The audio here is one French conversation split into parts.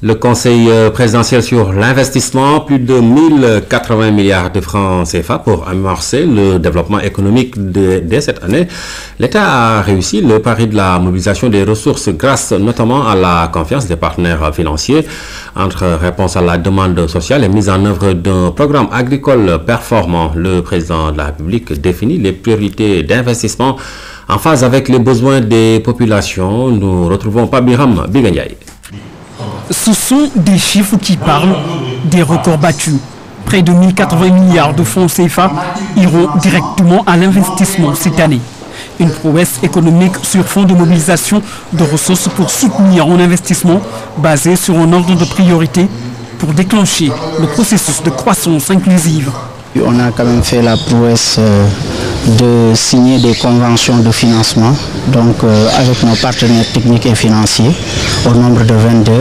Le Conseil présidentiel sur l'investissement, plus de 1080 milliards de francs CFA pour amorcer le développement économique dès cette année. L'État a réussi le pari de la mobilisation des ressources grâce notamment à la confiance des partenaires financiers. Entre réponse à la demande sociale et mise en œuvre d'un programme agricole performant, le président de la République définit les priorités d'investissement en phase avec les besoins des populations. Nous retrouvons Pabiram Biganyay. Ce sont des chiffres qui parlent des records battus. Près de 1080 milliards de francs CFA iront directement à l'investissement cette année. Une prouesse économique sur fond de mobilisation de ressources pour soutenir un investissement basé sur un ordre de priorité pour déclencher le processus de croissance inclusive. On a quand même fait la prouesse de signer des conventions de financement avec nos partenaires techniques et financiers au nombre de 22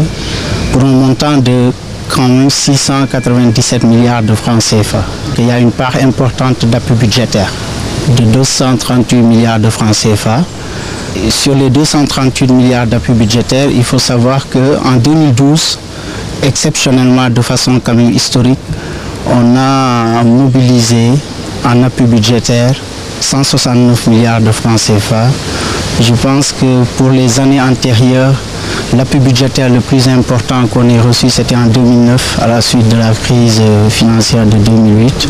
pour un montant de quand même 697 milliards de francs CFA. Il y a une part importante d'appui budgétaire de 238 milliards de francs CFA. Et sur les 238 milliards d'appui budgétaire, il faut savoir qu'en 2012, exceptionnellement de façon quand même historique, on a mobilisé en appui budgétaire 169 milliards de francs CFA. Je pense que pour les années antérieures, l'appui budgétaire le plus important qu'on ait reçu, c'était en 2009, à la suite de la crise financière de 2008,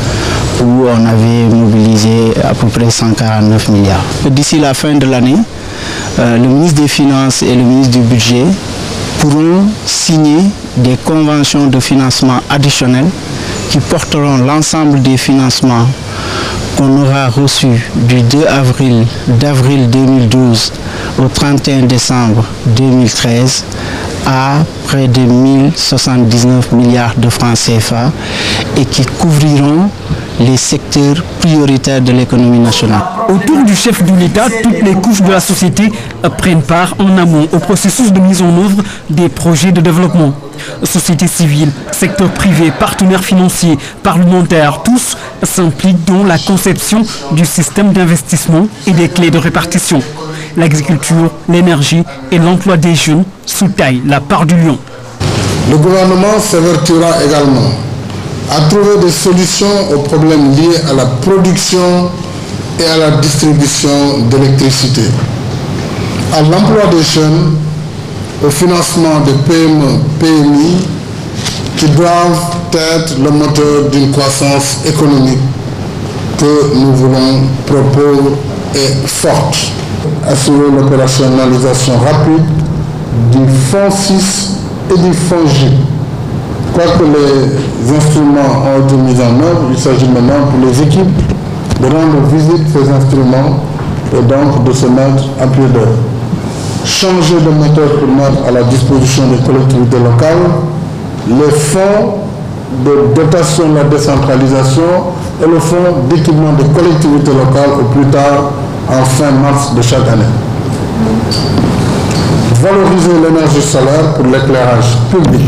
où on avait mobilisé à peu près 149 milliards. D'ici la fin de l'année, le ministre des Finances et le ministre du Budget pourront signer des conventions de financement additionnelles qui porteront l'ensemble des financements qu'on aura reçus du 2 avril 2012 au 31 décembre 2013 à près de 1079 milliards de francs CFA et qui couvriront les secteurs prioritaires de l'économie nationale. Autour du chef de l'État, toutes les couches de la société prennent part en amont au processus de mise en œuvre des projets de développement. Société civile, secteur privé, partenaires financiers, parlementaires, tous s'impliquent dans la conception du système d'investissement et des clés de répartition. L'agriculture, l'énergie et l'emploi des jeunes soutiennent la part du lion. Le gouvernement s'avertira également à trouver des solutions aux problèmes liés à la production et à la distribution d'électricité, à l'emploi des jeunes, au financement des PME, PMI, qui doivent être le moteur d'une croissance économique que nous voulons propre et forte. Assurer l'opérationnalisation rapide du Fonds 6 et du Fonds J. Quoique les instruments ont été mis en œuvre, il s'agit maintenant pour les équipes de rendre visite ces instruments et donc de se mettre à pied d'œuvre. Changer de méthode pour mettre à la disposition des collectivités locales les fonds de dotation de la décentralisation et le fonds d'équipement des collectivités locales au plus tard en fin mars de chaque année. Valoriser l'énergie solaire pour l'éclairage public.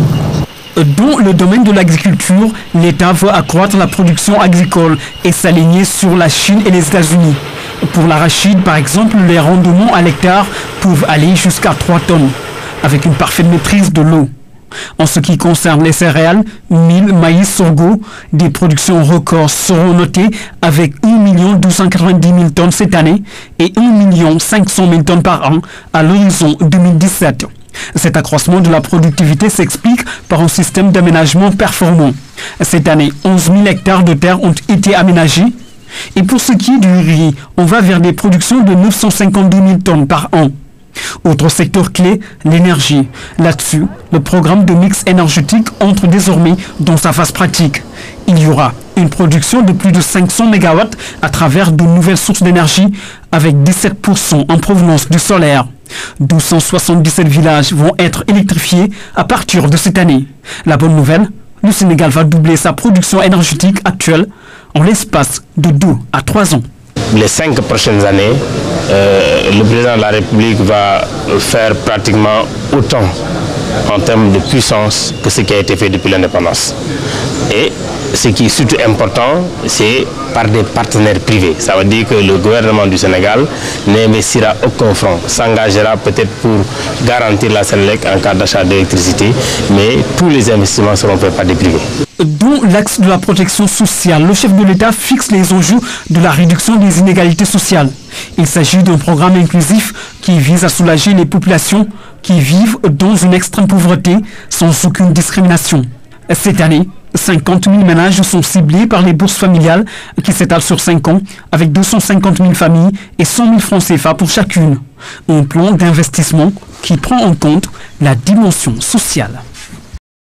Dans le domaine de l'agriculture, l'État veut accroître la production agricole et s'aligner sur la Chine et les États-Unis. Pour l'arachide, par exemple, les rendements à l'hectare peuvent aller jusqu'à 3 tonnes, avec une parfaite maîtrise de l'eau. En ce qui concerne les céréales, mil, maïs, sorgho, des productions records seront notées avec 1 290 000 tonnes cette année et 1 500 000 tonnes par an à l'horizon 2017. Cet accroissement de la productivité s'explique par un système d'aménagement performant. Cette année, 11 000 hectares de terre ont été aménagés. Et pour ce qui est du riz, on va vers des productions de 952 000 tonnes par an. Autre secteur clé, l'énergie. Là-dessus, le programme de mix énergétique entre désormais dans sa phase pratique. Il y aura une production de plus de 500 MW à travers de nouvelles sources d'énergie avec 17% en provenance du solaire. 277 villages vont être électrifiés à partir de cette année. La bonne nouvelle, le Sénégal va doubler sa production énergétique actuelle en l'espace de 2 à 3 ans. Les 5 prochaines années, le président de la République va faire pratiquement autant en termes de puissance que ce qui a été fait depuis l'indépendance. Et ce qui est surtout important, c'est par des partenaires privés. Ça veut dire que le gouvernement du Sénégal n'investira aucun franc, s'engagera peut-être pour garantir la Sénélec en cas d'achat d'électricité, mais tous les investissements seront faits par des privés. Dans l'axe de la protection sociale, le chef de l'État fixe les enjeux de la réduction des inégalités sociales. Il s'agit d'un programme inclusif qui vise à soulager les populations qui vivent dans une extrême pauvreté sans aucune discrimination. Cette année, 50 000 ménages sont ciblés par les bourses familiales qui s'étalent sur 5 ans avec 250 000 familles et 100 000 francs CFA pour chacune. Un plan d'investissement qui prend en compte la dimension sociale.